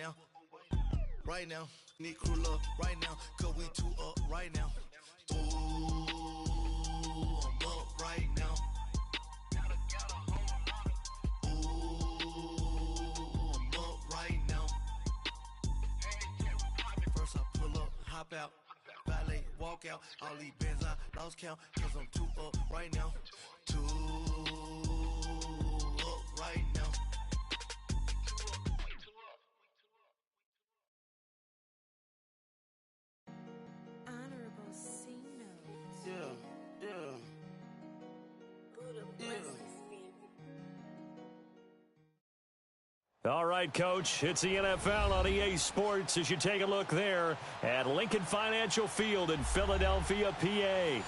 now. Right now, need crew love right now, cause we two up right now. Ooh, I'm up right now. Ooh, I'm up right now. First I pull up, hop out, valet, walk out. All these bands I lost count, cause I'm two up right now. Two up right now. All right, Coach, it's the NFL on EA Sports as you take a look there at Lincoln Financial Field in Philadelphia, PA.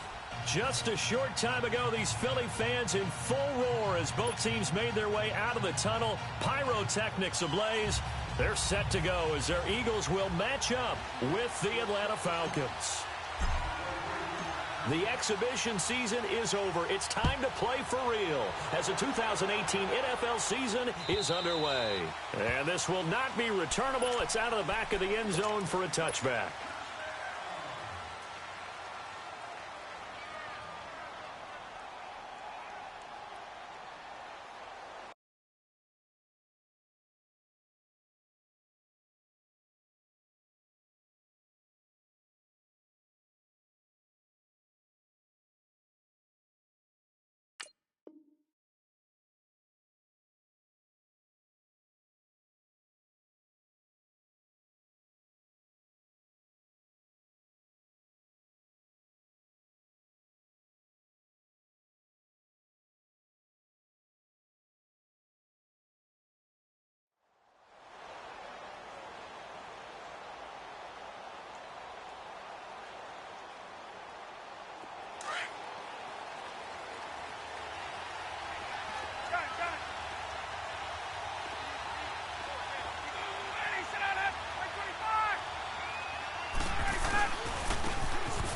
Just a short time ago, these Philly fans in full roar as both teams made their way out of the tunnel. Pyrotechnics ablaze. They're set to go as their Eagles will match up with the Atlanta Falcons. The exhibition season is over. It's time to play for real as the 2018 NFL season is underway. And this will not be returnable. It's out of the back of the end zone for a touchback.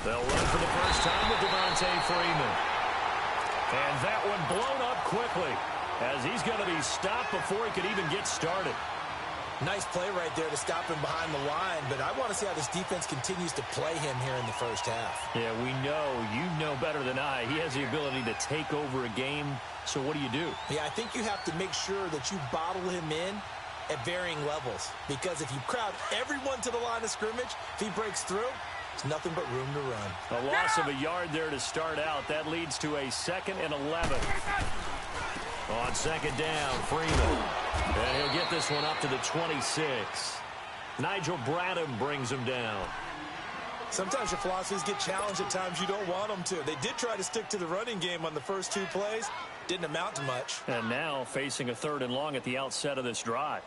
They'll run for the first time with Freeman. And that one blown up quickly as he's going to be stopped before he could even get started. Nice play right there to stop him behind the line, but I want to see how this defense continues to play him here in the first half. Yeah, we know. You know better than I. He has the ability to take over a game, so what do you do? Yeah, I think you have to make sure that you bottle him in at varying levels, because if you crowd everyone to the line of scrimmage, if he breaks through, there's nothing but room to run. A loss of a yard there to start out. That leads to a 2nd and 11. On second down, Freeman. And he'll get this one up to the 26. Nigel Bradham brings him down. Sometimes your philosophies get challenged at times you don't want them to. They did try to stick to the running game on the first 2 plays. Didn't amount to much. And now facing a 3rd and long at the outset of this drive.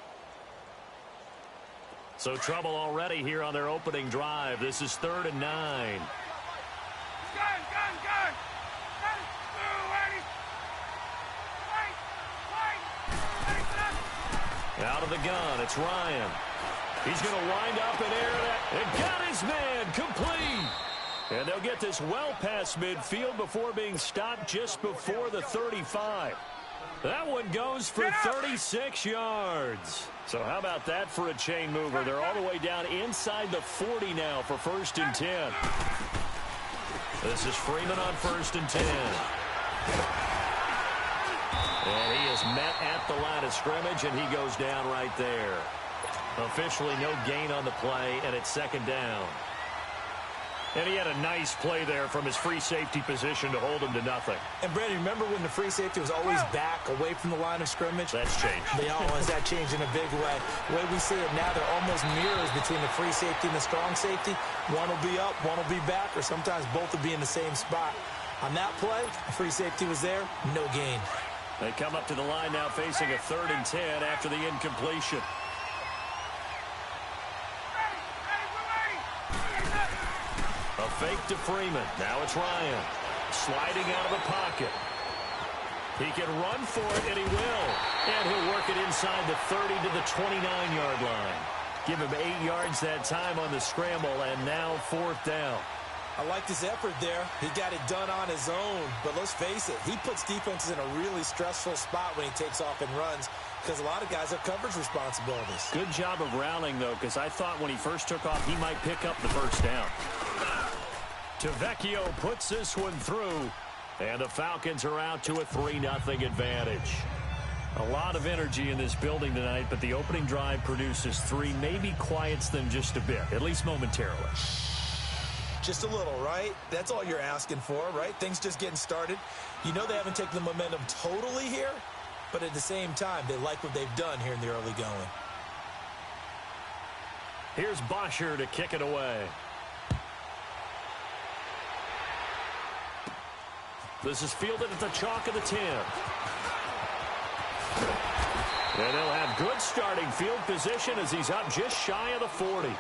So trouble already here on their opening drive. This is 3rd and 9. Out of the gun, it's Ryan. He's going to wind up in air and got his man complete. And they'll get this well past midfield before being stopped just before the 35. That one goes for 36 yards. So how about that for a chain mover? They're all the way down inside the 40 now for 1st and 10. This is Freeman on 1st and 10. And he is met at the line of scrimmage, and he goes down right there. Officially no gain on the play, and it's 2nd down. And he had a nice play there from his free safety position to hold him to nothing. And, Brandon, remember when the free safety was always back away from the line of scrimmage? That's changed. They always that changed in a big way. The way we see it now, they're almost mirrors between the free safety and the strong safety. One will be up, one will be back, or sometimes both will be in the same spot. On that play, the free safety was there, no gain. They come up to the line now facing a 3rd and 10 after the incompletion. A fake to Freeman. Now it's Ryan. Sliding out of the pocket. He can run for it, and he will. And he'll work it inside the 30 to the 29-yard line. Give him 8 yards that time on the scramble, and now 4th down. I liked his effort there. He got it done on his own. But let's face it, he puts defenses in a really stressful spot when he takes off and runs. because a lot of guys have coverage responsibilities. Good job of rallying, though, because I thought when he first took off, he might pick up the first down. Tavecchio puts this one through, and the Falcons are out to a 3-0 advantage. A lot of energy in this building tonight, but the opening drive produces 3, maybe quiets them just a bit, at least momentarily. Just a little, right? That's all you're asking for, right? Things just getting started. You know they haven't taken the momentum totally here, but at the same time, they like what they've done here in the early going. Here's Bosher to kick it away. This is fielded at the chalk of the 10. And they'll have good starting field position as he's up just shy of the 40.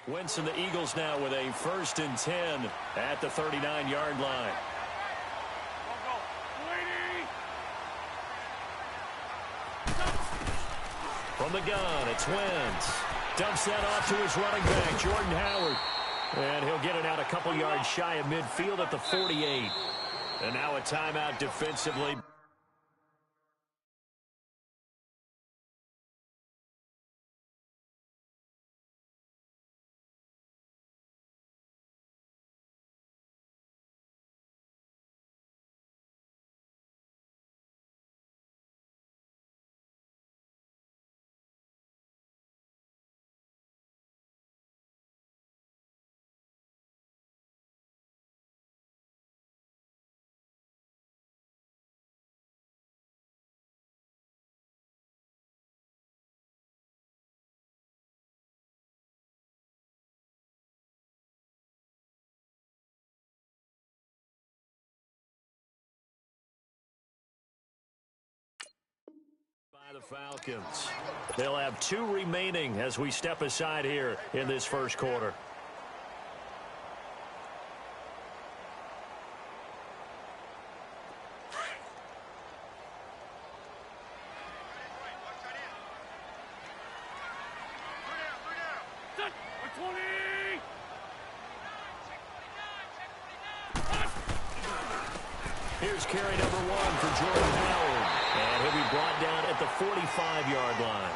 Winston, the Eagles now with a 1st and 10 at the 39-yard line. From the gun, it's Wentz. Dumps that off to his running back, Jordan Howard. And he'll get it out a couple yards shy of midfield at the 48. And now a timeout defensively. The Falcons. They'll have 2 remaining as we step aside here in this first quarter. Here's carry number 1 for Jordan Howard. And he'll be brought down at the 45-yard line.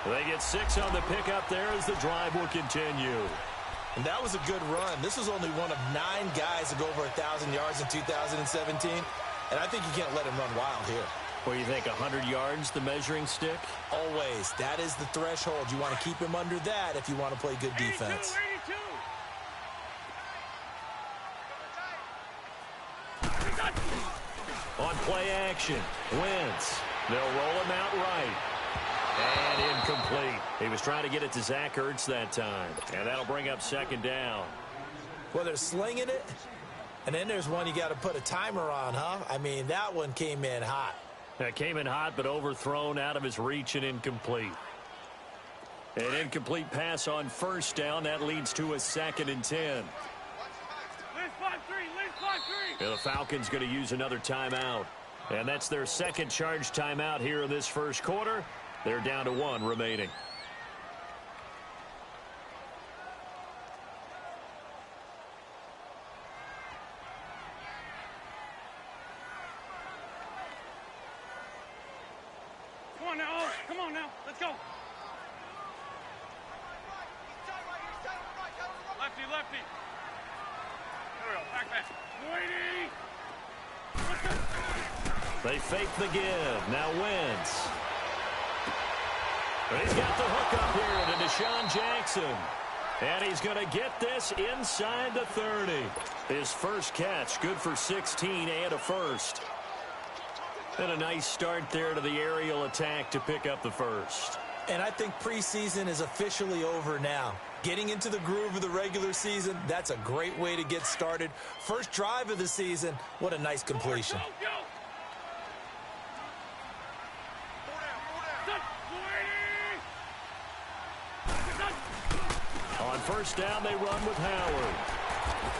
They get 6 on the pickup there as the drive will continue. And that was a good run. This was only one of 9 guys to go over 1,000 yards in 2017. And I think you can't let him run wild here. What do you think, 100 yards, the measuring stick? Always. That is the threshold. You want to keep him under that if you want to play good defense. 82. On play action, Wentz. They'll roll him out right. And incomplete. He was trying to get it to Zach Ertz that time. And that'll bring up 2nd down. Well, they're slinging it. And then there's one you got to put a timer on, huh? I mean, that one came in hot. That came in hot, but overthrown out of his reach and incomplete. An incomplete pass on 1st down. That leads to a 2nd and 10. And the Falcons going to use another timeout And that's their second charge timeout here in this first quarter. They're down to 1 remaining. Come on now, come on now, let's go. Lefty, lefty. There we go, back. Waiting. They fake the give. Now Wentz. But he's got the hook up here to Deshaun Jackson. And he's going to get this inside the 30. His first catch, good for 16 and a first. And a nice start there to the aerial attack to pick up the first. And I think preseason is officially over now. Getting into the groove of the regular season, that's a great way to get started. First drive of the season, what a nice completion. Go. On first down, they run with Howard.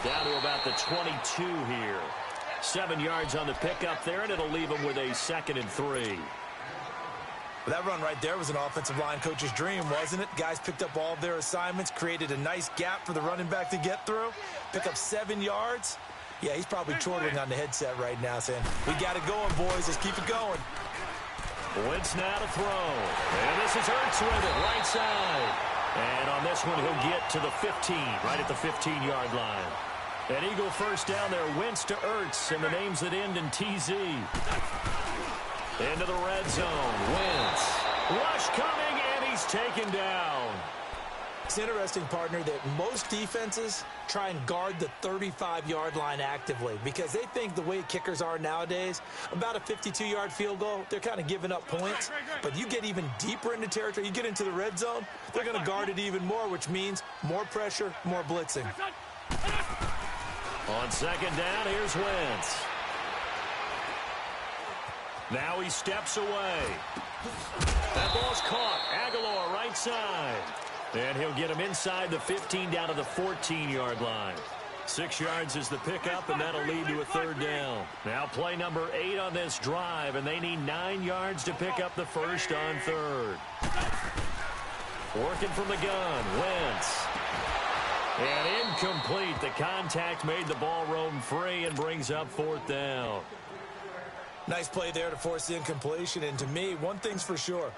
Down to about the 22 here. 7 yards on the pickup there, and it'll leave them with a 2nd and 3. That run right there was an offensive line coach's dream, wasn't it? Guys picked up all of their assignments, created a nice gap for the running back to get through, pick up 7 yards. Yeah, he's probably chortling on the headset right now saying, we got it going, boys. Let's keep it going. Wentz now to throw. And this is Ertz with it, right side. And on this one, he'll get to the 15, right at the 15-yard line. An Eagle first down there, Wentz to Ertz, and the names that end in TZ. Into the red zone, Wentz. Rush coming, and he's taken down. It's interesting, partner, that most defenses try and guard the 35-yard line actively because they think the way kickers are nowadays, about a 52-yard field goal, they're kind of giving up points. But you get even deeper into territory, you get into the red zone, they're going to guard it even more, which means more pressure, more blitzing. On second down, here's Wentz. Now he steps away. That ball's caught. Aguilar right side. And he'll get him inside the 15 down to the 14-yard line. 6 yards is the pickup, and that'll lead to a 3rd down. Now play number 8 on this drive, and they need 9 yards to pick up the first on 3rd. Working from the gun, Wentz. And incomplete. The contact made the ball roam free and brings up 4th down. Nice play there to force the incompletion. And to me, one thing's for sure.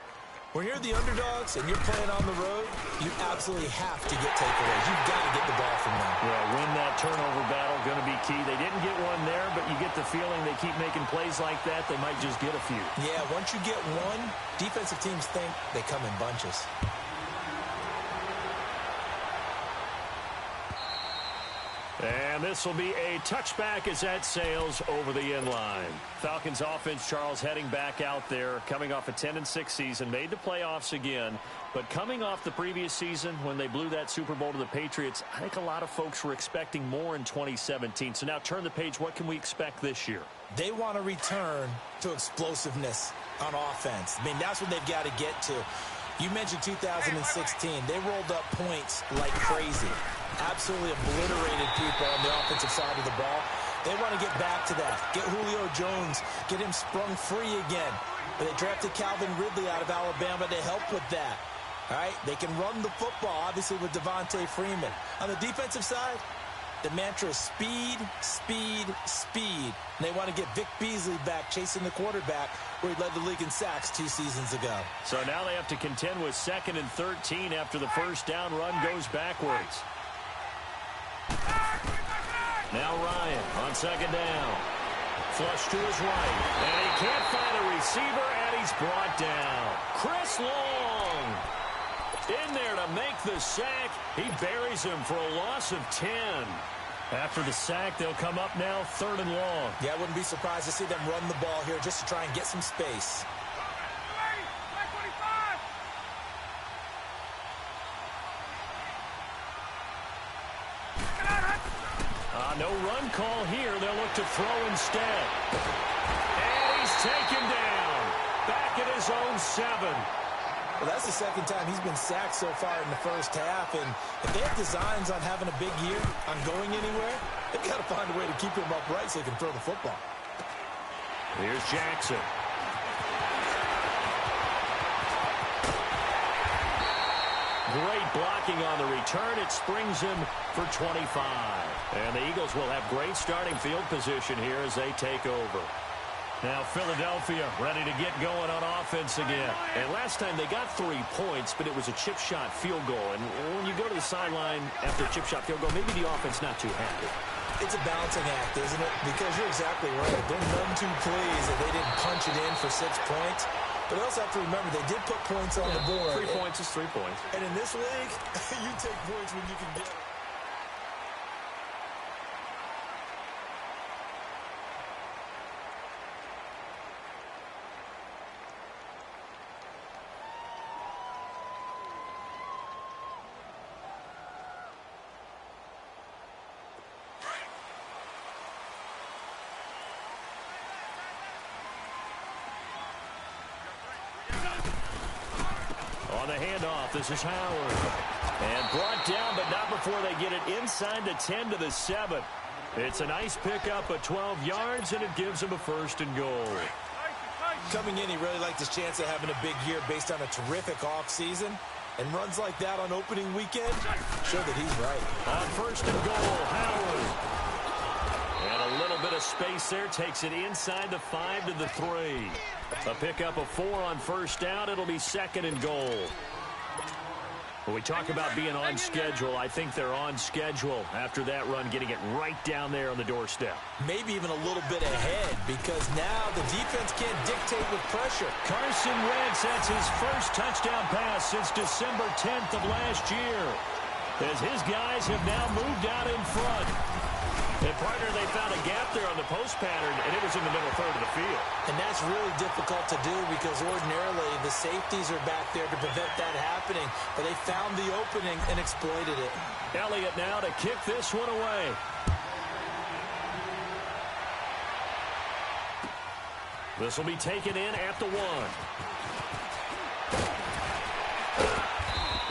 When you're the underdogs and you're playing on the road, you absolutely have to get takeaways. You've got to get the ball from them. Yeah, win that turnover battle, going to be key. They didn't get one there, but you get the feeling they keep making plays like that, they might just get a few. Yeah, once you get one, defensive teams think they come in bunches. And this will be a touchback as that sails over the end line. Falcons offense, Charles, heading back out there, coming off a 10-6 season, made the playoffs again. But coming off the previous season when they blew that Super Bowl to the Patriots, I think a lot of folks were expecting more in 2017. So now turn the page. What can we expect this year? They want to return to explosiveness on offense. I mean, that's what they've got to get to. You mentioned 2016. They rolled up points like crazy. Absolutely obliterated people on the offensive side of the ball. They want to get back to that. Get Julio Jones, get him sprung free again. But they drafted Calvin Ridley out of Alabama to help with that. All right, they can run the football, obviously, with Devontae Freeman. On the defensive side, the mantra is speed, speed, speed. And they want to get Vic Beasley back chasing the quarterback where he led the league in sacks 2 seasons ago. So now they have to contend with 2nd and 13 after the first down run goes backwards. Now Ryan on 2nd down. Flush to his right. And he can't find a receiver, and he's brought down. Chris Long in there to make the sack. He buries him for a loss of 10. After the sack, they'll come up now 3rd and long. Yeah, I wouldn't be surprised to see them run the ball here just to try and get some space. No run call here. They'll look to throw instead. And he's taken down. Back at his own 7. Well, that's the 2nd time he's been sacked so far in the first half. And if they have designs on having a big year, on going anywhere, they've got to find a way to keep him upright so he can throw the football. Here's Jackson. Great blocking on the return. It springs him for 25. And the Eagles will have great starting field position here as they take over. Now Philadelphia ready to get going on offense again. And last time they got 3 points, but it was a chip shot field goal. And when you go to the sideline after a chip shot field goal, maybe the offense not too happy. It's a balancing act, isn't it? Because you're exactly right. They're none too pleased that they didn't punch it in for 6 points. But you also have to remember, they did put points on the board. 3 points is 3 points. And in this league, you take points when you can get them. On the handoff, this is Howard. And brought down, but not before they get it inside the 10 to the 7. It's a nice pickup of 12 yards, and it gives them a 1st and goal. Coming in, he really liked his chance of having a big year based on a terrific offseason. And runs like that on opening weekend show that he's right. On 1st and goal, Howard. And a little bit of space there. Takes it inside the 5 to the 3. A pickup of 4 on 1st down. It'll be 2nd and goal. When we talk about being on schedule, I think they're on schedule after that run, getting it right down there on the doorstep. Maybe even a little bit ahead, because now the defense can't dictate with pressure. Carson Wentz, that's his first touchdown pass since December 10th of last year, as his guys have now moved out in front. And, partner, they found a gap there on the post pattern, and it was in the middle third of the field. And that's really difficult to do because ordinarily the safeties are back there to prevent that happening. But they found the opening and exploited it. Elliott now to kick this one away. This will be taken in at the 1.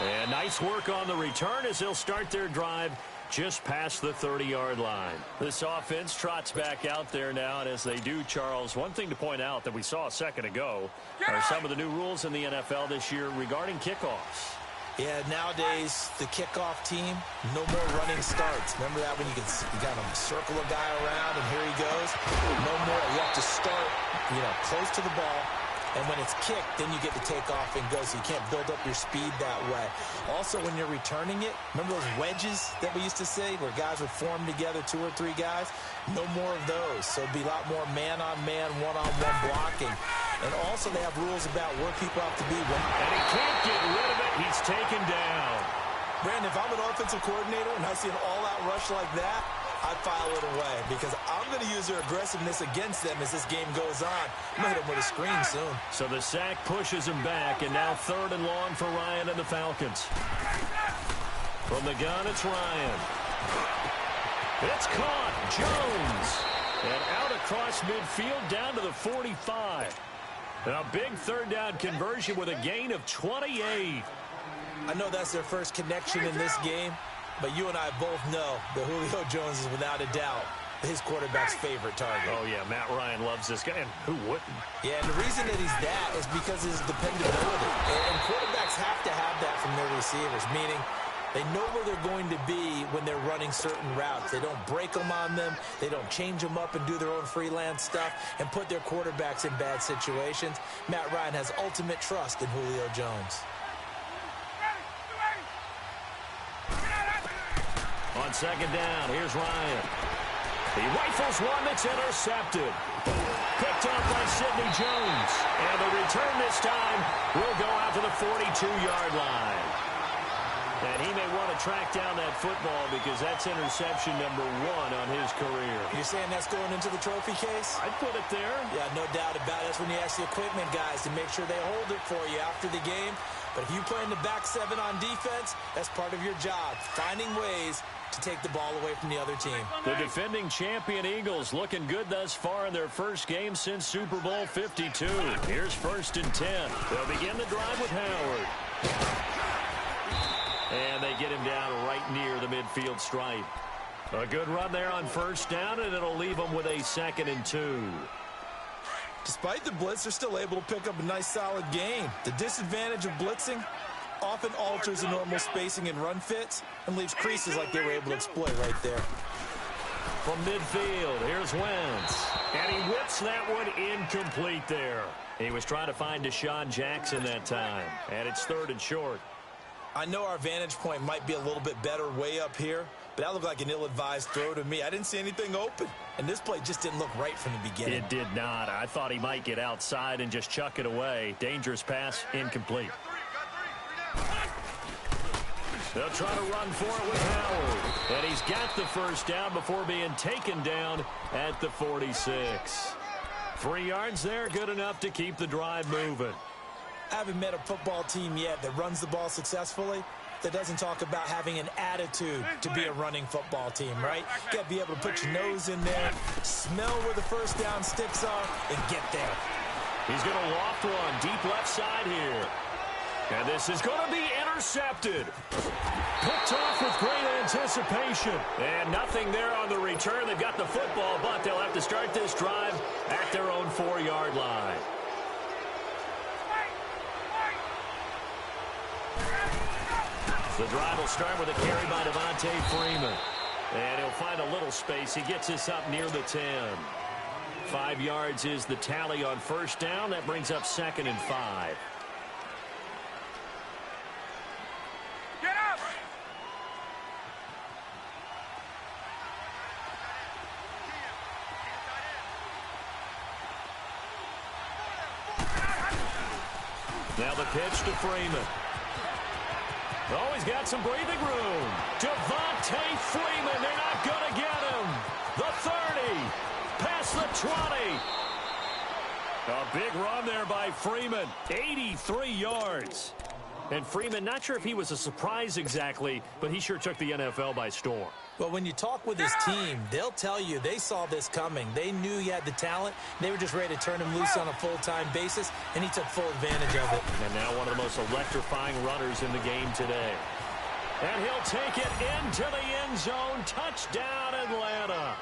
And nice work on the return as they'll start their drive just past the 30-yard line. This offense trots back out there now, and as they do, Charles, one thing to point out that we saw a second ago are some of the new rules in the NFL this year regarding kickoffs. Yeah, nowadays, the kickoff team, no more running starts. Remember that when you kind of circle a guy around and here he goes? No more. You have to start, close to the ball. And when it's kicked, then you get to take off and go, so you can't build up your speed that way. Also, when you're returning it, remember those wedges that we used to say where guys would form together, 2 or 3 guys? No more of those. So it'd be a lot more man-on-man, one-on-one blocking. And also they have rules about where people have to be. And he can't get rid of it. He's taken down. Brandon, if I'm an offensive coordinator and I see an all-out rush like that, I'd file it away because I'm going to use their aggressiveness against them as this game goes on. I'm going to hit them with a screen soon. So the sack pushes him back, and now 3rd and long for Ryan and the Falcons. From the gun, it's Ryan. It's caught. Jones. And out across midfield down to the 45. And a big 3rd down conversion with a gain of 28. I know that's their first connection in this game. But you and I both know that Julio Jones is without a doubt his quarterback's favorite target. Oh, yeah, Matt Ryan loves this guy, and who wouldn't? Yeah, and the reason that he's that is because of his dependability. And quarterbacks have to have that from their receivers, meaning they know where they're going to be when they're running certain routes. They don't break them on them. They don't change them up and do their own freelance stuff and put their quarterbacks in bad situations. Matt Ryan has ultimate trust in Julio Jones. On 2nd down, here's Ryan. He rifles one that's intercepted. Picked off by Sidney Jones. And the return this time will go out to the 42-yard line. And he may want to track down that football because that's interception number 1 on his career. You're saying that's going into the trophy case? I'd put it there. Yeah, no doubt about it. That's when you ask the equipment guys to make sure they hold it for you after the game. But if you play in the back 7 on defense, that's part of your job, finding ways to take the ball away from the other team. The defending champion Eagles looking good thus far in their first game since Super Bowl 52. Here's 1st and 10. They'll begin the drive with Howard. And they get him down right near the midfield stripe. A good run there on 1st down, and it'll leave them with a 2nd and 2. Despite the blitz, they're still able to pick up a nice, solid gain. The disadvantage of blitzing often alters the normal spacing and run fits and leaves creases like they were able to exploit right there. From midfield, here's Wentz. And he whips that one incomplete there. He was trying to find Deshaun Jackson that time. And it's 3rd and short. I know our vantage point might be a little bit better way up here, but that looked like an ill-advised throw to me. I didn't see anything open, and this play just didn't look right from the beginning. It did not. I thought he might get outside and just chuck it away. Dangerous pass, incomplete. They'll try to run for it with Howard. And he's got the first down before being taken down at the 46. 3 yards there, good enough to keep the drive moving. I haven't met a football team yet that runs the ball successfully that doesn't talk about having an attitude to be a running football team, right? You got to be able to put your nose in there, smell where the first down sticks are, and get there. He's going to loft one deep left side here. And this is going to be intercepted. Picked off with great anticipation. And nothing there on the return. They've got the football, but they'll have to start this drive at their own 4-yard line. The drive will start with a carry by Devontae Freeman. And he'll find a little space. He gets us up near the 10. 5 yards is the tally on first down. That brings up 2nd and 5. Get up! Now the pitch to Freeman. Oh, he's got some breathing room. Devontae Freeman, they're not going to get him. The 30, past the 20. A big run there by Freeman, 83 yards. And Freeman, not sure if he was a surprise exactly, but he sure took the NFL by storm. Well, when you talk with his team, they'll tell you they saw this coming. They knew he had the talent. They were just ready to turn him loose on a full-time basis, and he took full advantage of it. And now one of the most electrifying runners in the game today. And he'll take it into the end zone. Touchdown, Atlanta.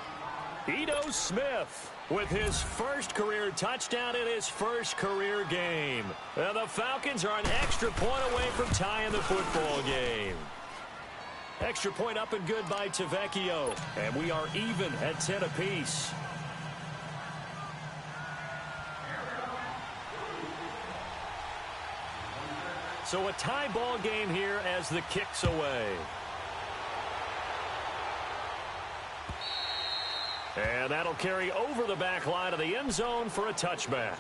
Ito Smith with his first career touchdown in his first career game. And the Falcons are an extra point away from tying the football game. Extra point up and good by Tavecchio. And we are even at 10 apiece. So a tie ball game here as the kick's away. And that'll carry over the back line of the end zone for a touchback.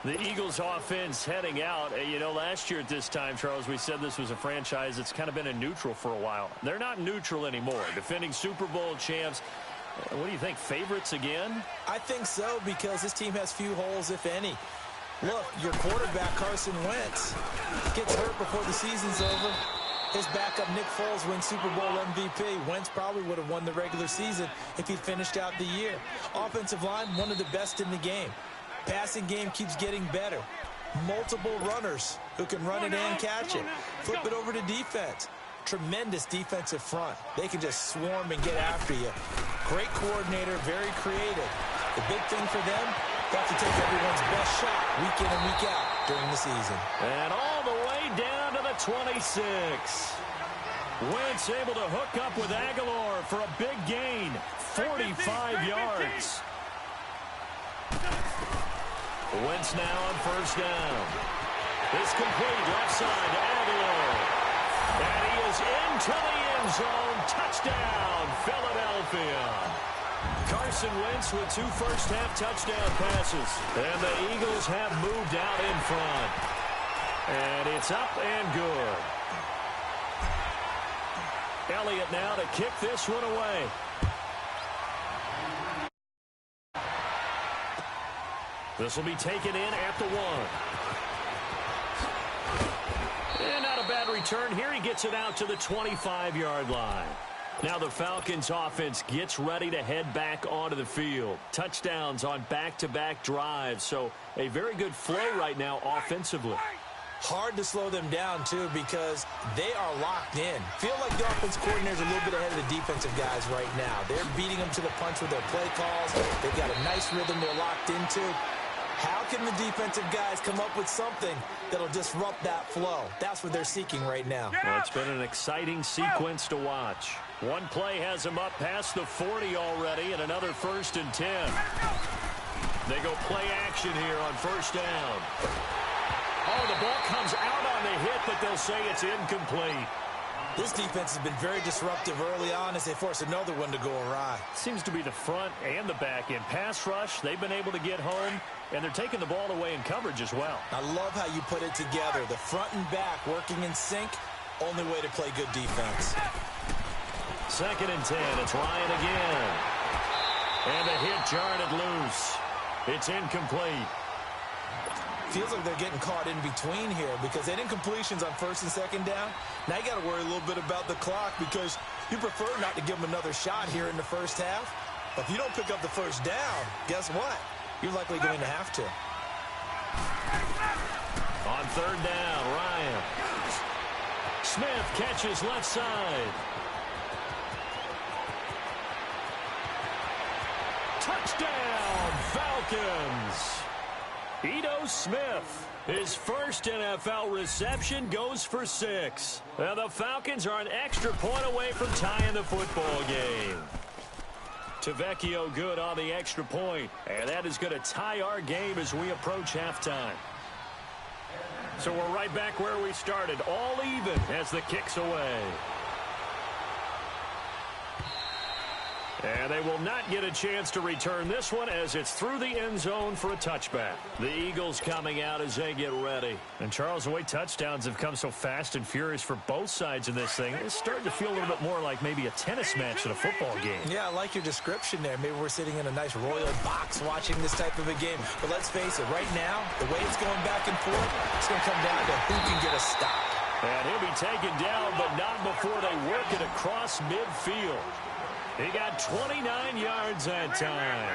The Eagles offense heading out. You know, last year at this time, Charles, we said this was a franchise that's kind of been in neutral for a while. They're not neutral anymore. Defending Super Bowl champs. What do you think, favorites again? I think so, because this team has few holes, if any. Look, your quarterback, Carson Wentz, gets hurt before the season's over. His backup, Nick Foles, wins Super Bowl MVP. Wentz probably would have won the regular season if he'd finished out the year. Offensive line, one of the best in the game. Passing game keeps getting better. Multiple runners who can run it and catch it. Flip it over to defense. Tremendous defensive front. They can just swarm and get after you. Great coordinator, very creative. The big thing for them, they have to take everyone's best shot week in and week out during the season. And all the way down to the 26. Wentz able to hook up with Aguilar for a big gain. 45 yards. Wentz now on first down. It's complete left side to Aguilar. And he is into the end zone. Touchdown, Philadelphia. Carson Wentz with 2 first-half touchdown passes. And the Eagles have moved out in front. And it's up and good. Elliott now to kick this one away. This will be taken in at the 1. And not a bad return here. He gets it out to the 25-yard line. Now the Falcons offense gets ready to head back onto the field. Touchdowns on back-to-back drives. So a very good flow right now offensively. Hard to slow them down, too, because they are locked in. Feel like the offense coordinator is a little bit ahead of the defensive guys right now. They're beating them to the punch with their play calls. They've got a nice rhythm they're locked into. How can the defensive guys come up with something that'll disrupt that flow? That's what they're seeking right now. Well, it's been an exciting sequence to watch. One play has them up past the 40 already, and another 1st and 10. They go play action here on 1st down. Oh, the ball comes out on the hit, but they'll say it's incomplete. This defense has been very disruptive early on as they force another one to go awry. Seems to be the front and the back end. Pass rush, they've been able to get home, and they're taking the ball away in coverage as well. I love how you put it together. The front and back working in sync, only way to play good defense. 2nd and 10, it's Ryan again. And the hit jarred it loose. It's incomplete. Feels like they're getting caught in between here because they didn't completions on 1st and 2nd down. Now you got to worry a little bit about the clock because you prefer not to give them another shot here in the 1st half. But if you don't pick up the 1st down, guess what? You're likely going to have to. On 3rd down, Ryan. Smith catches left side. Touchdown, Falcons! Ito Smith, his first NFL reception, goes for 6. Now the Falcons are an extra point away from tying the football game. Tavecchio good on the extra point, and that is going to tie our game as we approach halftime. So we're right back where we started, all even as the kick's away. And they will not get a chance to return this one as it's through the end zone for a touchback. The Eagles coming out as they get ready. And Charles, the way touchdowns have come so fast and furious for both sides of this thing, it's starting to feel a little bit more like maybe a tennis match than a football game. Yeah, I like your description there. Maybe we're sitting in a nice royal box watching this type of a game. But let's face it, right now, the way it's going back and forth, it's going to come down to who can get a stop. And he'll be taken down, but not before they work it across midfield. He got 29 yards that time.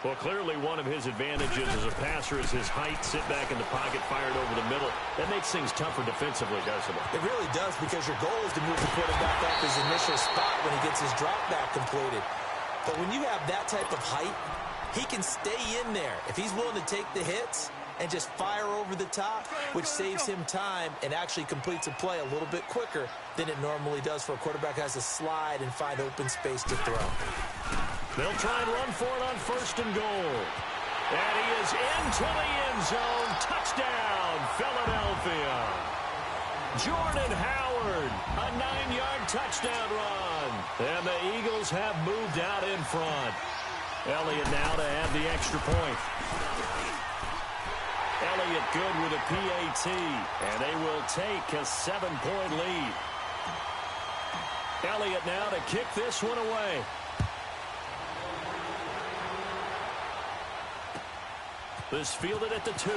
Well, clearly one of his advantages as a passer is his height. Sit back in the pocket, fired over the middle. That makes things tougher defensively, doesn't it? It really does because your goal is to move the quarterback off his initial spot when he gets his drop back completed. But when you have that type of height, he can stay in there. If he's willing to take the hits and just fire over the top, which saves him time and actually completes a play a little bit quicker than it normally does for a quarterback who has to slide and find open space to throw. They'll try and run for it on 1st and goal. And he is into the end zone. Touchdown, Philadelphia. Jordan Howard, a 9-yard touchdown run. And the Eagles have moved out in front. Elliott now to add the extra point. Elliott good with a PAT, and they will take a 7-point lead. Elliott now to kick this one away. This fielded at the 2.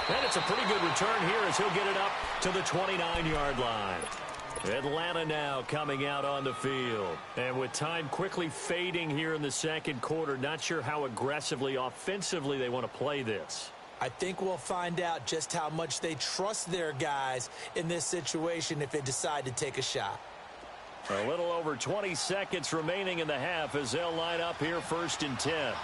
And it's a pretty good return here as he'll get it up to the 29-yard line. Atlanta now coming out on the field. And with time quickly fading here in the 2nd quarter, not sure how aggressively, offensively they want to play this. I think we'll find out just how much they trust their guys in this situation if they decide to take a shot. A little over 20 seconds remaining in the half as they'll line up here 1st and 10.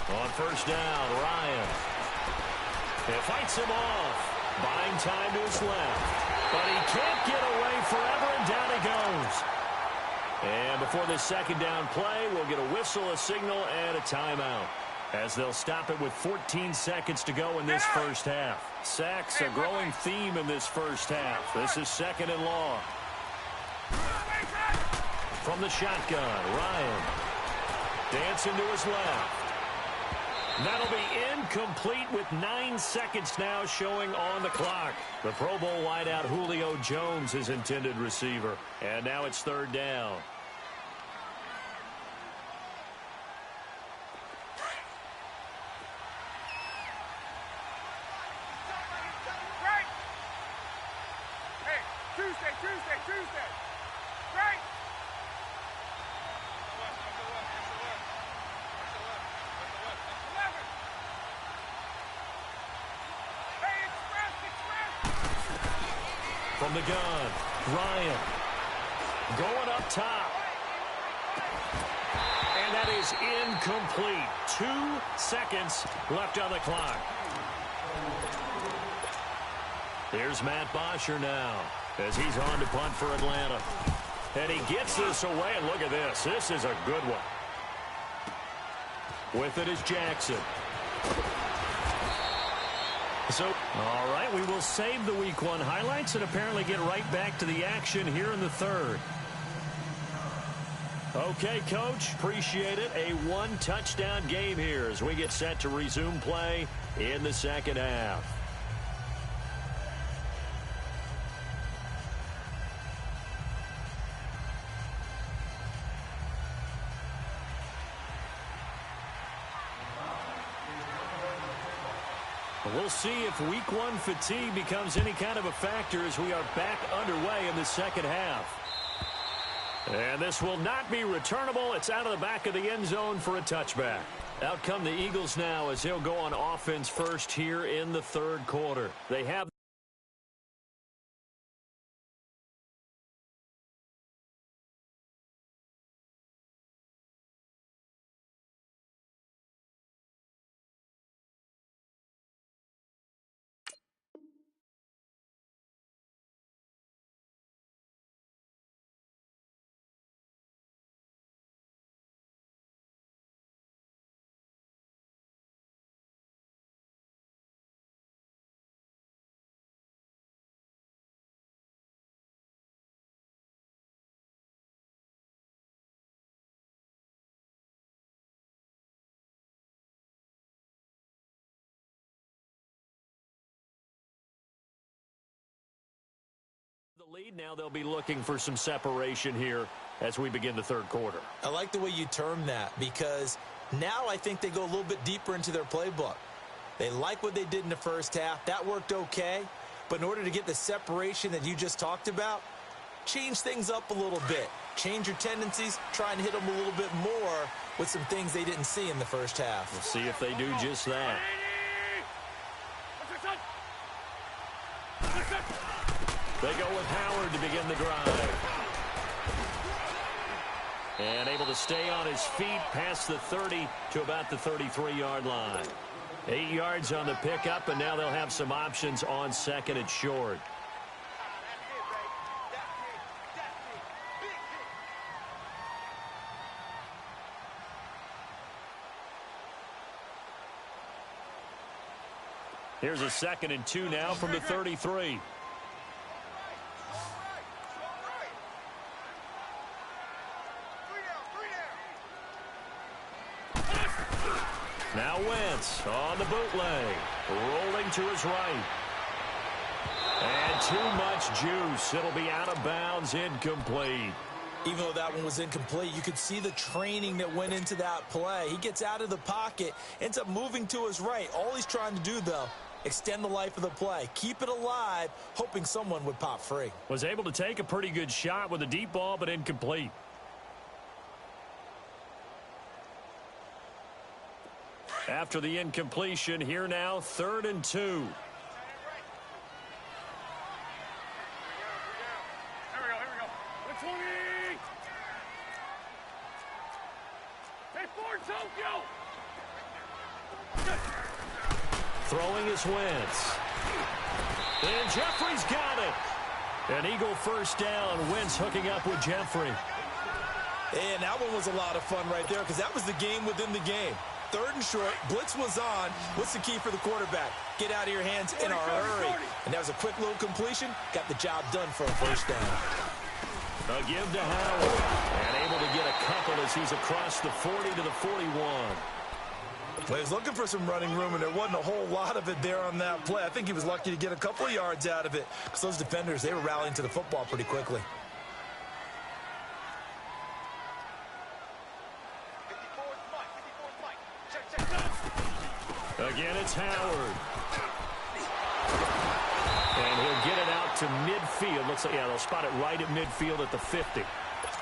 On 1st down, Ryan. It fights him off. Buying time to his left. But he can't get away forever, and down he goes. And before this 2nd down play, we'll get a whistle, a signal, and a timeout. As they'll stop it with 14 seconds to go in this 1st half. Sacks, a growing theme in this 1st half. This is 2nd and long. From the shotgun, Ryan. Dancing to his left. That'll be incomplete with 9 seconds now showing on the clock. The Pro Bowl wideout Julio Jones, his intended receiver. And now it's 3rd down. Tuesday. Right. from the gun. Ryan going up top. And that is incomplete. 2 seconds left on the clock. Here's Matt Bosher now as he's on to punt for Atlanta. And he gets this away, and look at this. This is a good one. With it is Jackson. So, all right, we will save the Week 1 highlights and apparently get right back to the action here in the third. Okay, Coach, appreciate it. A 1-touchdown game here as we get set to resume play in the second half. We'll see if Week 1 fatigue becomes any kind of a factor as we are back underway in the second half. And this will not be returnable. It's out of the back of the end zone for a touchback. Out come the Eagles now as they'll go on offense first here in the third quarter. They have the lead. Now they'll be looking for some separation here as we begin the third quarter. I like the way you term that because now I think they go a little bit deeper into their playbook. They like what they did in the first half. That worked okay. But in order to get the separation that you just talked about, change things up a little bit. Change your tendencies. Try and hit them a little bit more with some things they didn't see in the first half. We'll see if they do just that. They go with Howard to begin the drive. And able to stay on his feet past the 30 to about the 33-yard line. 8 yards on the pickup, and now they'll have some options on second and short. Here's a 2nd and 2 now from the 33. Now Wentz on the bootleg, rolling to his right. And too much juice. It'll be out of bounds, incomplete. Even though that one was incomplete, you could see the training that went into that play. He gets out of the pocket, ends up moving to his right. All he's trying to do, though, extend the life of the play. Keep it alive, hoping someone would pop free. Was able to take a pretty good shot with a deep ball, but incomplete. After the incompletion, here now, 3rd and 2. Here we go. 20. Hey, Ford, Tokyo. Throwing is Wentz. And Jeffrey's got it. An Eagle first down. Wentz hooking up with Jeffrey. And that one was a lot of fun right there because that was the game within the game. 3rd and short, blitz was on. What's the key for the quarterback? Get out of your hands in a hurry. And that was a quick little completion. Got the job done for a first down. A give to Howard. And able to get a couple as he's across the 40 to the 41. Well, he was looking for some running room, and there wasn't a whole lot of it there on that play. I think he was lucky to get a couple of yards out of it because those defenders, they were rallying to the football pretty quickly. Again, it's Howard. And he'll get it out to midfield. Looks like, yeah, they'll spot it right at midfield at the 50.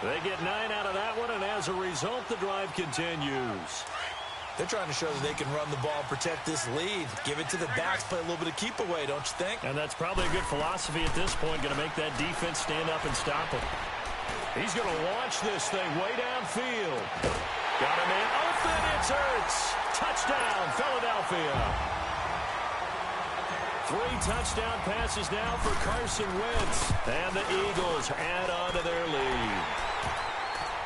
They get 9 out of that one, and as a result, the drive continues. They're trying to show that they can run the ball, protect this lead. Give it to the backs, play a little bit of keep away, don't you think? And that's probably a good philosophy at this point, going to make that defense stand up and stop him. He's going to launch this thing way downfield. Got a man open, it's Ertz. Touchdown, Philadelphia. 3 touchdown passes now for Carson Wentz. And the Eagles add on to their lead.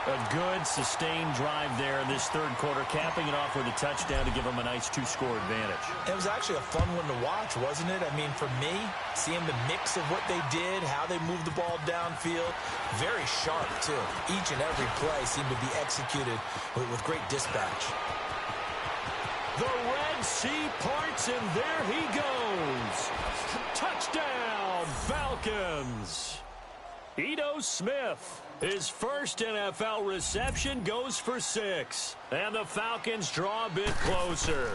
A good, sustained drive there in this third quarter, capping it off with a touchdown to give them a nice 2-score advantage. It was actually a fun one to watch, wasn't it? I mean, for me, seeing the mix of what they did, how they moved the ball downfield, very sharp, too. Each and every play seemed to be executed with great dispatch. The Red Sea parts, and there he goes. Touchdown, Falcons. Ito Smith, his first NFL reception, goes for 6. And the Falcons draw a bit closer.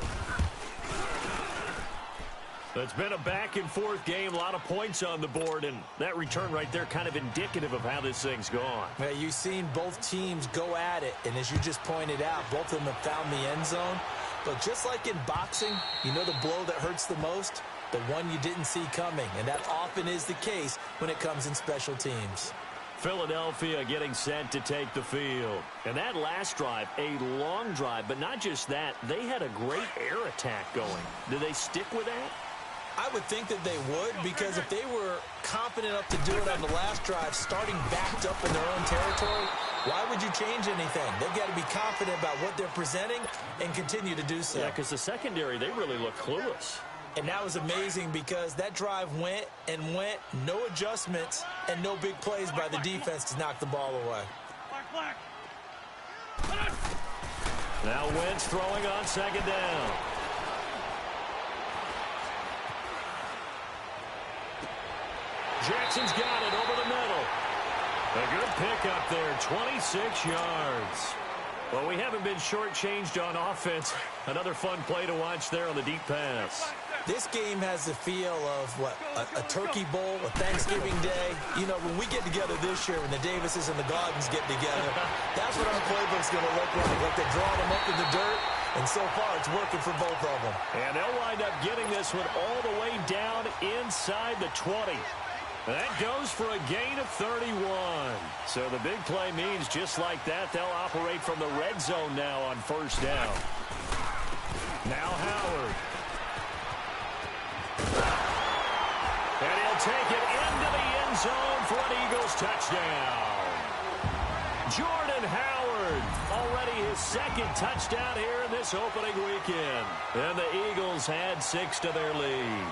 It's been a back-and-forth game, a lot of points on the board, and that return right there kind of indicative of how this thing's gone. Well, you've seen both teams go at it, and as you just pointed out, both of them have found the end zone. But just like in boxing, you know the blow that hurts the most? The one you didn't see coming, and that often is the case when it comes in special teams. Philadelphia getting set to take the field. And that last drive, a long drive, but not just that, they had a great air attack going. Do they stick with that? I would think that they would, because if they were confident enough to do it on the last drive, starting backed up in their own territory, why would you change anything? They've got to be confident about what they're presenting and continue to do so. Yeah, because the secondary, they really look clueless. And that was amazing because that drive went and went, no adjustments, and no big plays by the defense to knock the ball away. Now Wentz throwing on second down. Jackson's got it over the middle. A good pickup there, 26 yards. Well, we haven't been shortchanged on offense. Another fun play to watch there on the deep pass. This game has the feel of, what, a turkey bowl, a Thanksgiving day. You know, when we get together this year, when the Davises and the Gardens get together, that's what our playbook's going to look like they're drawing them up in the dirt. And so far, it's working for both of them. And they'll wind up getting this one all the way down inside the 20. That goes for a gain of 31. So the big play means just like that, they'll operate from the red zone now on first down. Now Howard. And he'll take it into the end zone for an Eagles touchdown. Jordan Howard, already his second touchdown here in this opening weekend. And the Eagles add 6 to their lead.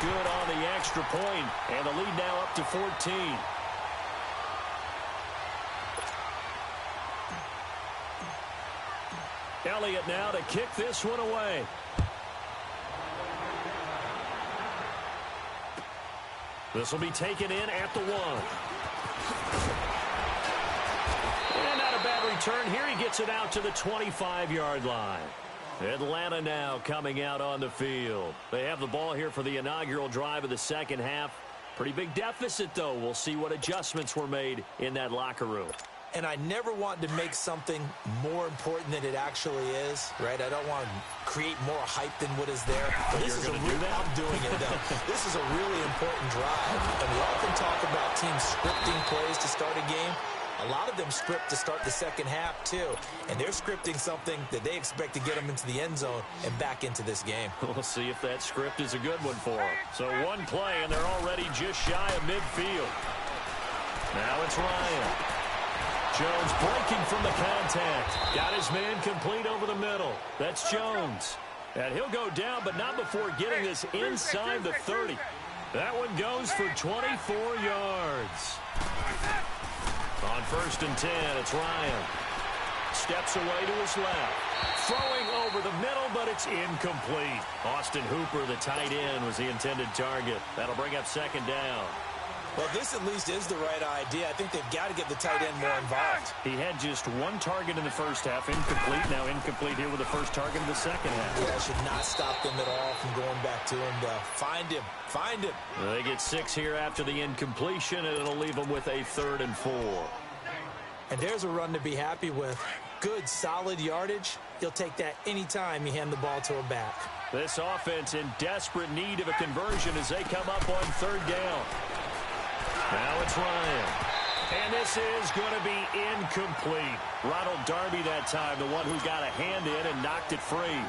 Good on the extra point, and the lead now up to 14. Elliott now to kick this one away. This will be taken in at the 1. And not a bad return here. He gets it out to the 25-yard line. Atlanta now coming out on the field. They have the ball here for the inaugural drive of the second half. Pretty big deficit, though. We'll see what adjustments were made in that locker room. And I never want to make something more important than it actually is, right? I don't want to create more hype than what is there. But this is a real, I'm doing it, though. This is a really important drive. And we often talk about teams scripting plays to start a game. A lot of them script to start the second half, too. And they're scripting something that they expect to get them into the end zone and back into this game. We'll see if that script is a good one for them. So one play, and they're already just shy of midfield. Now it's Ryan. Jones breaking from the contact. Got his man complete over the middle. That's Jones. And he'll go down, but not before getting this inside the 30. That one goes for 24 yards. On first and 10, it's Ryan. Steps away to his left. Throwing over the middle, but it's incomplete. Austin Hooper, the tight end, was the intended target. That'll bring up second down. Well, this at least is the right idea. I think they've got to get the tight end more involved. He had just one target in the first half, incomplete. Now incomplete here with the first target in the second half. Yeah, that should not stop them at all from going back to him to find him. Find him. They get 6 here after the incompletion, and it'll leave them with a 3rd and 4. And there's a run to be happy with. Good, solid yardage. You'll take that anytime you hand the ball to a back. This offense in desperate need of a conversion as they come up on 3rd down. Now it's Ryan. And this is going to be incomplete. Ronald Darby that time, the one who got a hand in and knocked it free.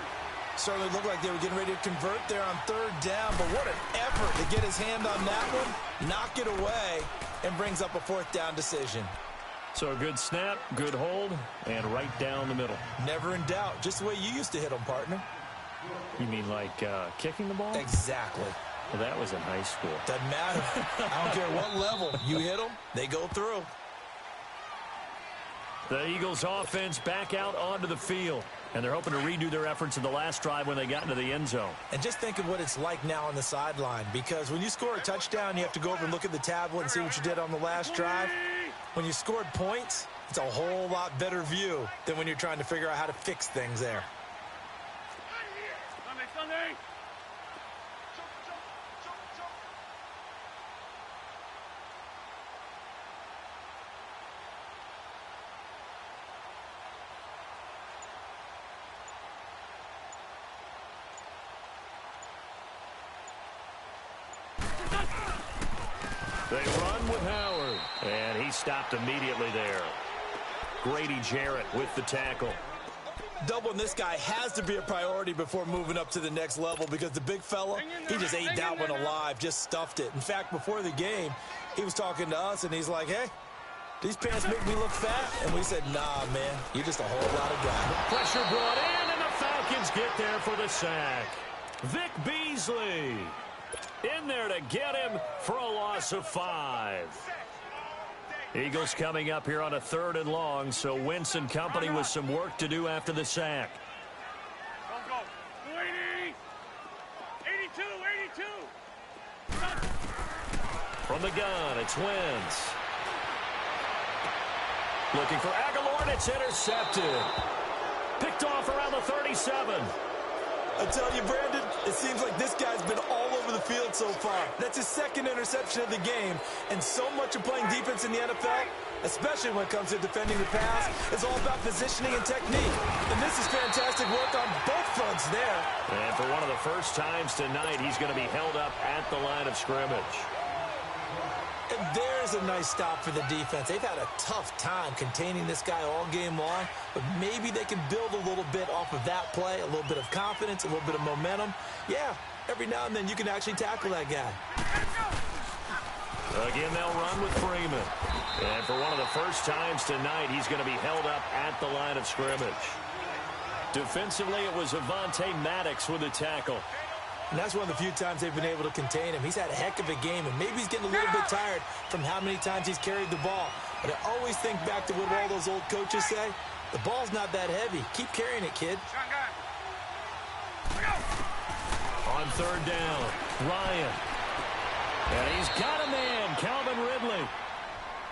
Certainly looked like they were getting ready to convert there on 3rd down, but what an effort to get his hand on that one, knock it away, and brings up a 4th down decision. So a good snap, good hold, and right down the middle. Never in doubt. Just the way you used to hit them, partner. You mean like kicking the ball? Exactly. Well, that was in high school. Doesn't matter. I don't care what level. You hit them, they go through. The Eagles offense back out onto the field. And they're hoping to redo their efforts in the last drive when they got into the end zone. And just think of what it's like now on the sideline. Because when you score a touchdown, you have to go over and look at the tablet and see what you did on the last drive. When you scored points, it's a whole lot better view than when you're trying to figure out how to fix things there. Sunday. They run with Howard, and he stopped immediately there. Grady Jarrett with the tackle. Doubling this guy has to be a priority before moving up to the next level because the big fella, he just ate that one alive, just stuffed it. In fact, before the game, he was talking to us, and he's like, hey, these pants make me look fat? And we said, nah, man, you're just a whole lot of guy. Pressure brought in, and the Falcons get there for the sack. Vic Beasley in there to get him for a loss of 5. Eagles coming up here on a 3rd and long, so Wentz and company with some work to do after the sack. Go. 280. 82. From the gun, it's Wentz. Looking for Aguilar, and it's intercepted. Picked off around the 37. I tell you, Brandon, it seems like this guy's been all over the field so far. That's his 2nd interception of the game. And so much of playing defense in the NFL, especially when it comes to defending the pass, is all about positioning and technique. And this is fantastic work on both fronts there. And for one of the first times tonight, he's going to be held up at the line of scrimmage. And there's a nice stop for the defense. They've had a tough time containing this guy all game long, but maybe they can build a little bit off of that play, a little bit of confidence, a little bit of momentum. Yeah, every now and then you can actually tackle that guy. Again, they'll run with Freeman. And for one of the first times tonight, he's going to be held up at the line of scrimmage. Defensively, it was Avonte Maddox with a tackle. And that's one of the few times they've been able to contain him. He's had a heck of a game, and maybe he's getting a little bit tired from how many times he's carried the ball. But I always think back to what all those old coaches say. The ball's not that heavy. Keep carrying it, kid. On 3rd down, Ryan. And he's got a man, Calvin Ridley.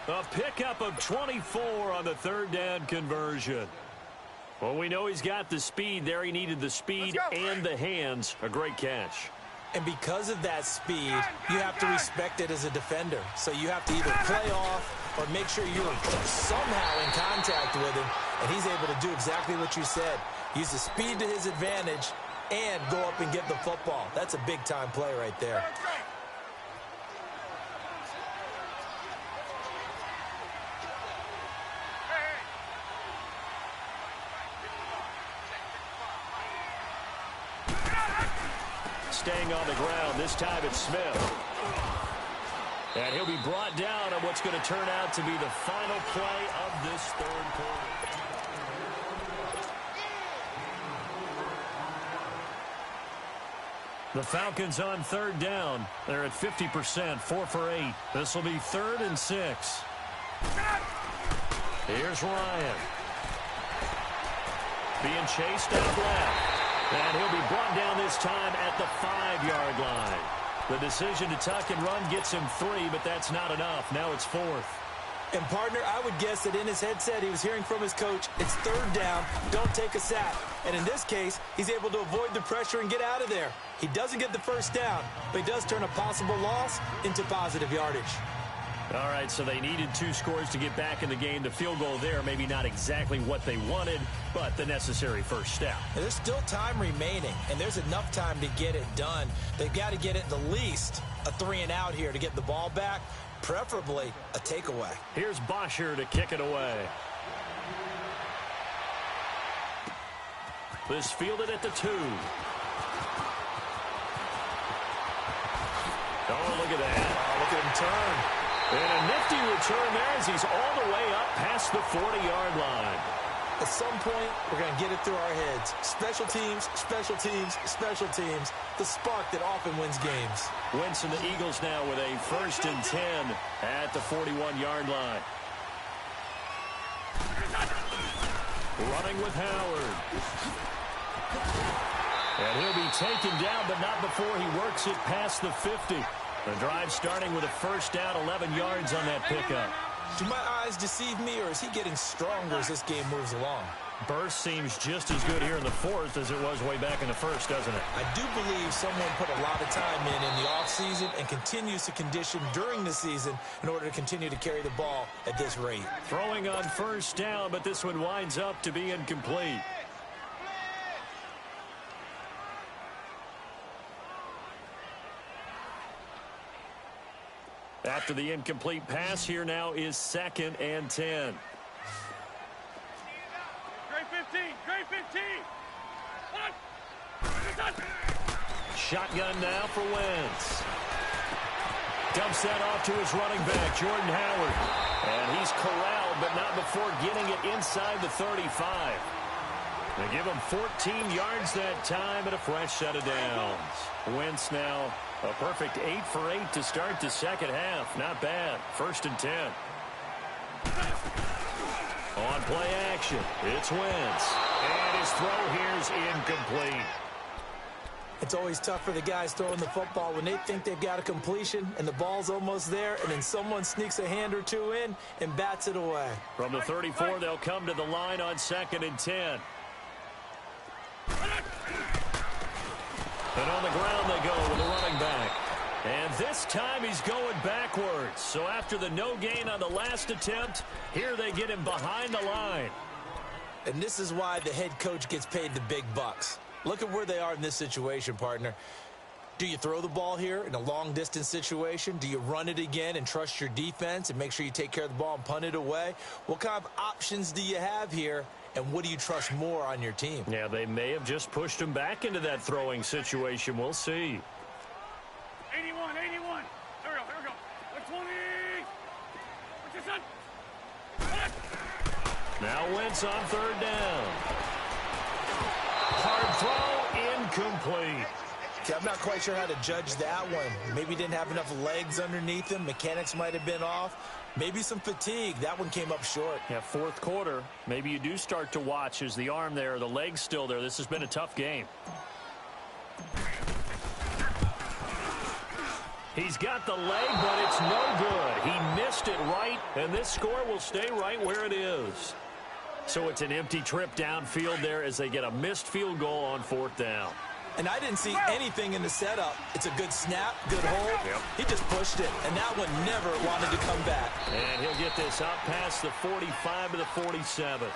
A pickup of 24 on the 3rd down conversion. Well, we know he's got the speed there. He needed the speed and the hands. A great catch. And because of that speed, you have to respect it as a defender. So you have to either play off or make sure you're somehow in contact with him. And he's able to do exactly what you said. Use the speed to his advantage and go up and get the football. That's a big-time play right there. Staying on the ground. This time it's Smith. And he'll be brought down on what's going to turn out to be the final play of this 3rd quarter. The Falcons on 3rd down. They're at 50%, 4 for 8. This will be 3rd and 6. Here's Ryan. Being chased out left. And he'll be brought down this time at the 5-yard line. The decision to tuck and run gets him 3, but that's not enough. Now it's 4th. And, partner, I would guess that in his headset he was hearing from his coach, it's 3rd down, don't take a sack. And in this case, he's able to avoid the pressure and get out of there. He doesn't get the 1st down, but he does turn a possible loss into positive yardage. All right, so they needed 2 scores to get back in the game. The field goal there, maybe not exactly what they wanted, but the necessary 1st step. And there's still time remaining, and there's enough time to get it done. They've got to get it the least a 3-and-out here to get the ball back, preferably a takeaway. Here's Bosher to kick it away. This fielded at the 2. Oh, look at that. Oh, look at him turn. And a nifty return there as he's all the way up past the 40-yard line. At some point, we're going to get it through our heads. Special teams, special teams, special teams. The spark that often wins games. Wentz and the Eagles now with a 1st and 10 at the 41-yard line. Running with Howard. And he'll be taken down, but not before he works it past the 50. The drive starting with a 1st down, 11 yards on that pickup. Do my eyes deceive me, or is he getting stronger as this game moves along? Burst seems just as good here in the 4th as it was way back in the 1st, doesn't it? I do believe someone put a lot of time in the offseason and continues to condition during the season in order to continue to carry the ball at this rate. Throwing on 1st down, but this one winds up to be incomplete. After the incomplete pass, here now is 2nd and 10. Great 15, great 15. Shotgun now for Wentz. Dumps that off to his running back, Jordan Howard. And he's corralled, but not before getting it inside the 35. They give him 14 yards that time and a fresh set of downs. Wentz now a perfect 8 for 8 to start the 2nd half. Not bad. 1st and 10. On play action, it's Wentz. And his throw here's incomplete. It's always tough for the guys throwing the football when they think they've got a completion and the ball's almost there, and then someone sneaks a hand or 2 in and bats it away. From the 34, they'll come to the line on 2nd and 10. And on the ground they go with the running back. And this time he's going backwards. So after the no gain on the last attempt, here they get him behind the line. And this is why the head coach gets paid the big bucks. Look at where they are in this situation, partner. Do you throw the ball here in a long-distance situation? Do you run it again and trust your defense and make sure you take care of the ball and punt it away? What kind of options do you have here, and what do you trust more on your team? Yeah, they may have just pushed him back into that throwing situation. We'll see. 81, 81. Here we go. 120. What's your son? Now Wentz on 3rd down. Hard throw, incomplete. Okay, I'm not quite sure how to judge that one. Maybe he didn't have enough legs underneath him. Mechanics might have been off. Maybe some fatigue. That one came up short. Yeah, 4th quarter. Maybe you do start to watch. Is the arm there, the leg's still there? This has been a tough game. He's got the leg, but it's no good. He missed it right, and this score will stay right where it is. So it's an empty trip downfield there as they get a missed field goal on 4th down. And I didn't see anything in the setup. It's a good snap, good hold. Yep. He just pushed it, and that one never wanted to come back. And he'll get this up past the 45 to the 47.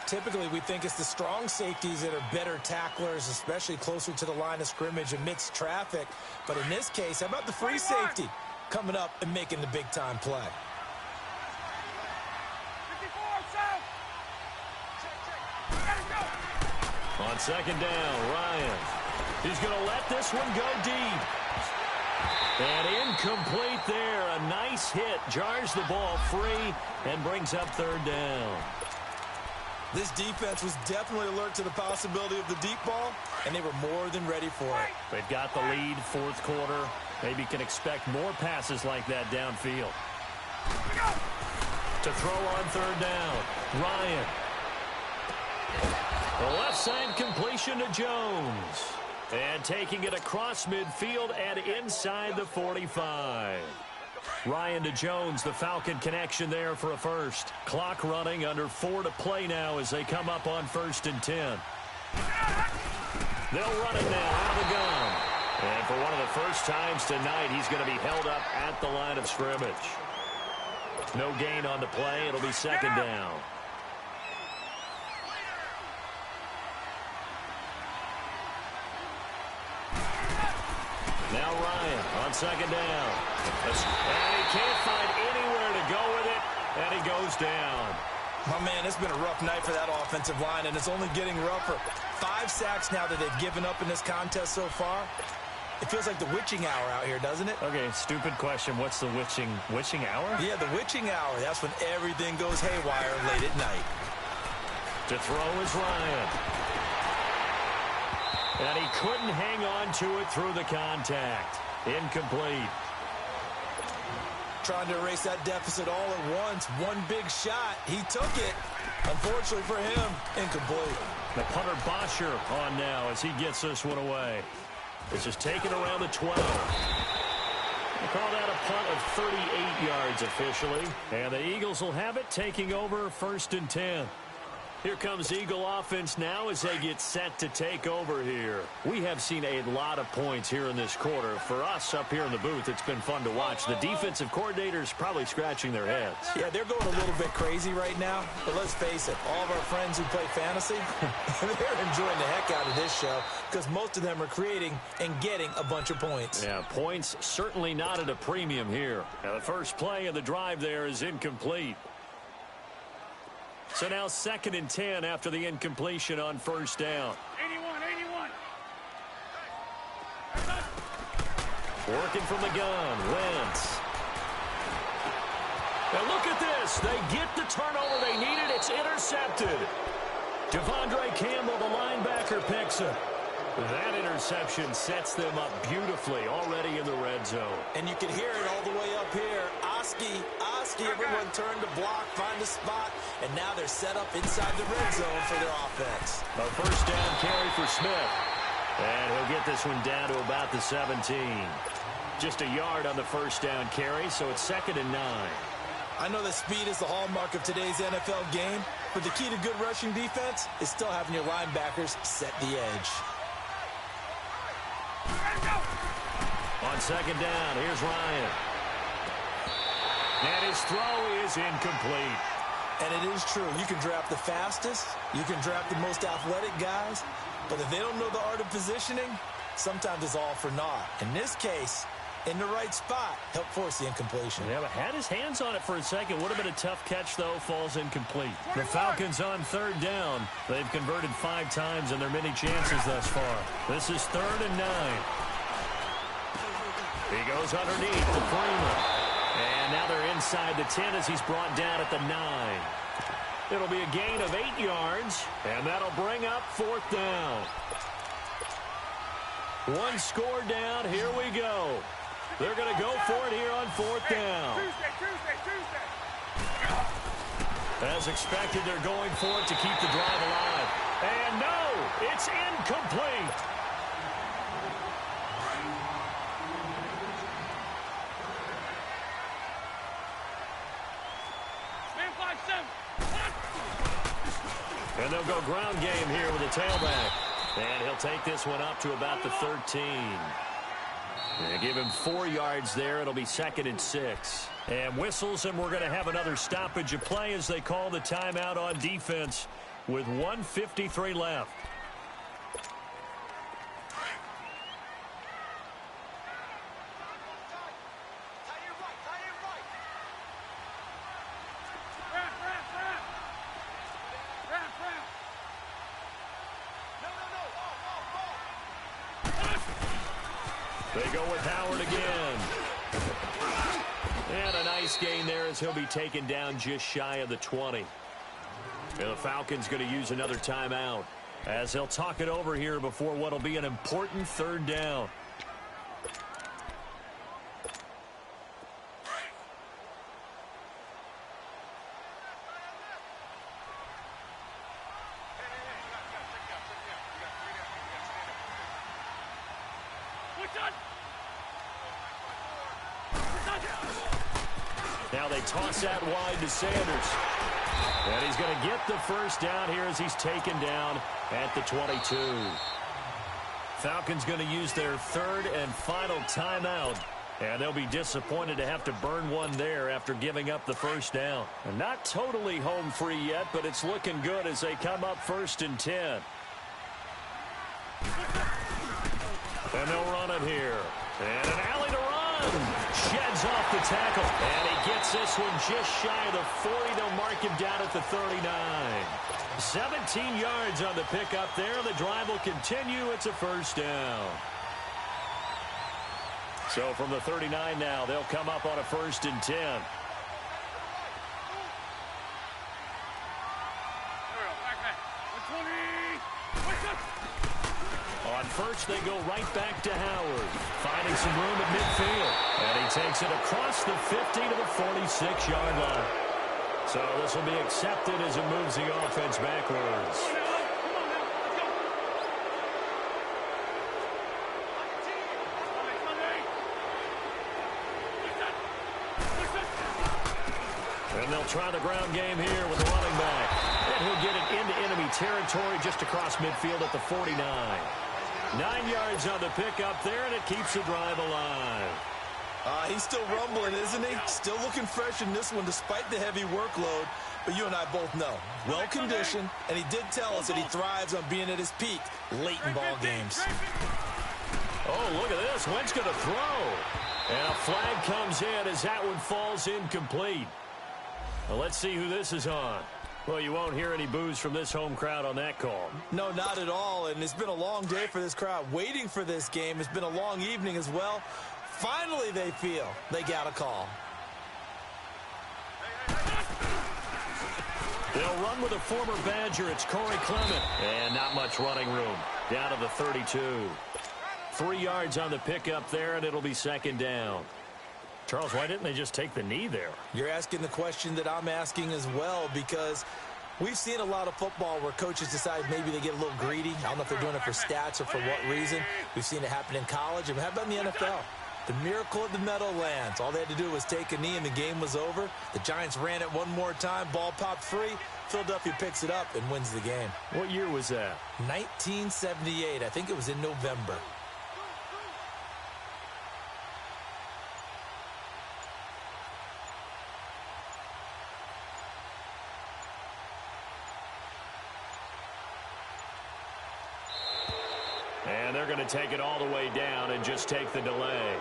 Typically, we think it's the strong safeties that are better tacklers, especially closer to the line of scrimmage amidst traffic. But in this case, how about the free safety coming up and making the big-time play? 54, south. On 2nd down, Ryan. He's going to let this one go deep. And incomplete there. A nice hit. Jars the ball free and brings up 3rd down. This defense was definitely alert to the possibility of the deep ball, and they were more than ready for it. They've got the lead, 4th quarter. Maybe can expect more passes like that downfield. To throw on 3rd down, Ryan. The left side completion to Jones. And taking it across midfield and inside the 45. Ryan to Jones, the Falcon connection there for a first. Clock running, under 4 to play now as they come up on 1st and 10. They'll run it now out of the gun. And for one of the first times tonight, he's going to be held up at the line of scrimmage. No gain on the play. It'll be 2nd down. Now Ryan on 2nd down. And he can't find anywhere to go with it, and he goes down. My man, it's been a rough night for that offensive line, and it's only getting rougher. 5 sacks now that they've given up in this contest so far. It feels like the witching hour out here, doesn't it? Okay, stupid question. What's the witching hour? Yeah, the witching hour. That's when everything goes haywire late at night. To throw is Ryan. And he couldn't hang on to it through the contact. Incomplete. Trying to erase that deficit all at once. One big shot. He took it. Unfortunately for him, incomplete. The punter Bosher on now as he gets this one away. This is taken around the 12. They call that a punt of 38 yards officially. And the Eagles will have it, taking over 1st and 10. Here comes Eagle offense now as they get set to take over here. We have seen a lot of points here in this quarter. For us up here in the booth, it's been fun to watch. The defensive coordinators probably scratching their heads. Yeah, they're going a little bit crazy right now. But let's face it, all of our friends who play fantasy, they're enjoying the heck out of this show because most of them are creating and getting a bunch of points. Yeah, points certainly not at a premium here. Now, the first play of the drive there is incomplete. So now 2nd and 10 after the incompletion on 1st down. 81. Working from the gun, Wentz. Now look at this. They get the turnover they needed. It's intercepted. Devondre Campbell, the linebacker, picks it. That interception sets them up beautifully already in the red zone. And you can hear it all the way up here. Oski, everyone turned to block, find a spot, and now they're set up inside the red zone for their offense. A 1st down carry for Smith. And he'll get this one down to about the 17. Just a yard on the 1st down carry, so it's 2nd and 9. I know that speed is the hallmark of today's NFL game, but the key to good rushing defense is still having your linebackers set the edge. On 2nd down, here's Ryan. And his throw is incomplete. And it is true. You can draft the fastest. You can draft the most athletic guys. But if they don't know the art of positioning, sometimes it's all for naught. In this case, in the right spot, helped force the incompletion. Yeah, but had his hands on it for a second. Would have been a tough catch, though. Falls incomplete. The Falcons on 3rd down. They've converted 5 times in their many chances thus far. This is 3rd and 9. He goes underneath to Freeman. And now they're inside the 10 as he's brought down at the 9. It'll be a gain of 8 yards, and that'll bring up 4th down. One score down. Here we go. They're going to go for it here on 4th down. Tuesday. As expected, they're going for it to keep the drive alive. And no, it's incomplete. And they'll go ground game here with a tailback. And he'll take this one up to about the 13. And give him 4 yards there. It'll be 2nd and 6. And whistles, and we're going to have another stoppage of play as they call the timeout on defense with 1:53 left. They go with Howard again. And a nice gain there as he'll be taken down just shy of the 20. And the Falcons going to use another timeout as they'll talk it over here before what will be an important 3rd down. Now they toss that wide to Sanders. And he's going to get the first down here as he's taken down at the 22. Falcons going to use their third and final timeout. And they'll be disappointed to have to burn one there after giving up the first down. And not totally home free yet, but it's looking good as they come up 1st and 10. And they'll run it here. And an alley to run. Sheds off the tackle. And he gets this one just shy of the 40. They'll mark him down at the 39. 17 yards on the pickup there. The drive will continue. It's a first down. So from the 39 now, they'll come up on a 1st and 10. On first, they go right back to Howard, finding some room at midfield. And he takes it across the 50 to the 46-yard line. So this will be accepted as it moves the offense backwards. And they'll try the ground game here with the running back. And he'll get it into enemy territory just across midfield at the 49. 9 yards on the pickup there, and it keeps the drive alive. He's still rumbling, isn't he? Still looking fresh in this one despite the heavy workload. But you and I both know, well-conditioned, and he did tell us that he thrives on being at his peak late in ball games. Oh, look at this. Wentz going to throw. And a flag comes in as that one falls incomplete. Well, let's see who this is on. Well, you won't hear any boos from this home crowd on that call. No, not at all, and it's been a long day for this crowd waiting for this game. It's been a long evening as well. Finally, they feel they got a call. They'll run with a former Badger. It's Corey Clement. And not much running room. Down to the 32. 3 yards on the pickup there, and it'll be 2nd down. Charles, why didn't they just take the knee there? You're asking the question that I'm asking as well, because we've seen a lot of football where coaches decide maybe they get a little greedy. I don't know if they're doing it for stats or for what reason. We've seen it happen in college. And how about in the NFL? The miracle of the Meadowlands. All they had to do was take a knee and the game was over. The Giants ran it one more time. Ball popped free. Philadelphia picks it up and wins the game. What year was that? 1978. I think it was in November. And they're going to take it all the way down and just take the delay.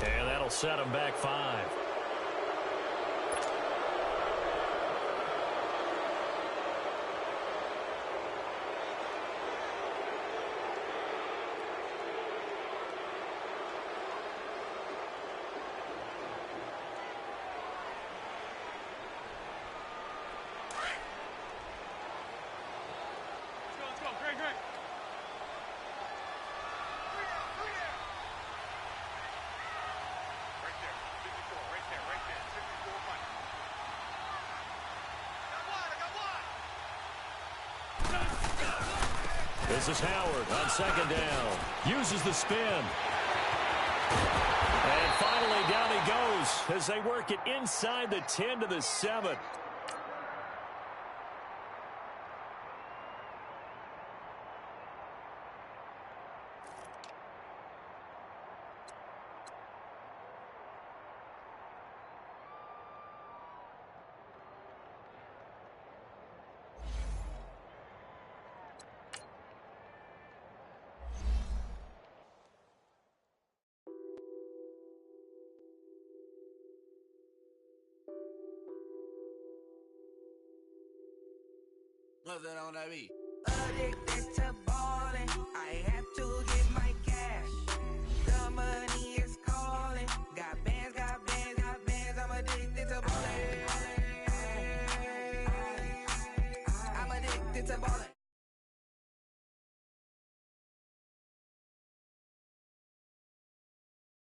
And that'll set them back 5. This is Howard on 2nd down. Uses the spin. And finally down he goes as they work it inside the 10 to the 7. What's that on that beat? Addicted to ballin', I have to get my cash. The money is calling. Got bands, got bands, got bands. I'm addicted to ballin'. I'm addicted to ballin'.